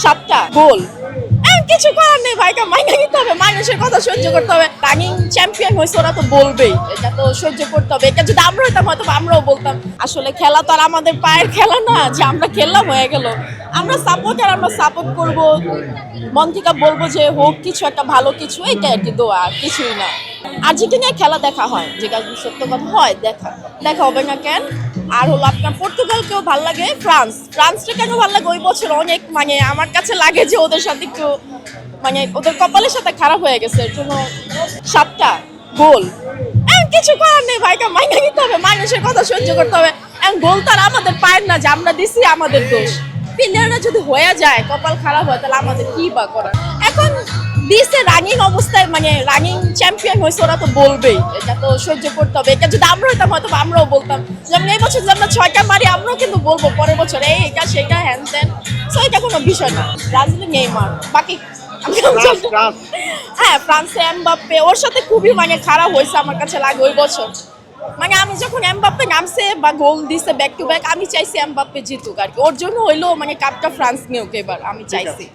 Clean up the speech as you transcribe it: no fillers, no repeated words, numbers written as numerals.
7টা গোল। কিছু করার নেই ভাইকে মাইনে নিতে হবে, মানুষের কথা সহ্য করতে হবে। রানিং চ্যাম্পিয়ন হয়েছে ওরা তো বলবেই, এটা তো সহ্য করতে হবে। এটা যদি আমরা হইতাম হয়তো আমরাও বলতাম। আসলে খেলা তো আর আমাদের পায়ের খেলা না যে আমরা খেললাম হয়ে গেল। আমরা সাপোর্টার, আমরা সাপোর্ট করব, মন থেকে বলবো যে হোক কিছু একটা ভালো কিছু, এইটা আর কি দোয়া, আর কিছুই না। আর্জেন্টিনায় খেলা দেখা হয়, যেটা সত্য কথা হয়, দেখা হবে না কেন। আর হলো আপনার পর্তুগালকেও ভালো লাগে, ফ্রান্সটা কেন ভালো লাগে, ওই বছর অনেক মানে আমার কাছে লাগে যে ওদের সাথে একটু মানে ওদের কপালের সাথে খারাপ হয়ে গেছে, এর জন্য 7টা গোল। কিছু করার নেই ভাইকে মাইনে নিতে হবে, মানুষের কথা সহ্য করতে হবে। গোল তো আর আমাদের পায়ের না যে আমরা দিছি আমাদের দোষ। প্লেয়াররা যদি হয়ে যায়, কপাল খারাপ হয়, তাহলে আমাদের কি বা করার। এখন দিছে রানিং অবস্থায়, মানে রানিং চ্যাম্পিয়ন হয়েছে ওরা তো বলবেই, এটা তো সহ্য করতে হবে। এটা যদি আমরা হইতাম হয়তো আমরাও বলতাম। যেমন এই বছর যদি আমরা 6টা মারি, আমরাও কিন্তু বলবো পরের বছর এই এটা সেটা হ্যান ত্যান। সো এটা কোনো বিষয় না। ব্রাজিলে নেইমার, বাকি হ্যাঁ ফ্রান্সে এমবাপ্পে, ওর সাথে খুবই মানে খারাপ হয়েছে আমার কাছে লাগে ওই বছর। মানে আমি যখন এমবাপ্পে নামছে বা গোল দিছে ব্যাক টু ব্যাক, আমি চাইছি এমবাপ্পে জিতুক আর কি। ওর জন্য হইলো মানে কাপটা ফ্রান্স নিউক এবার আমি চাইছি।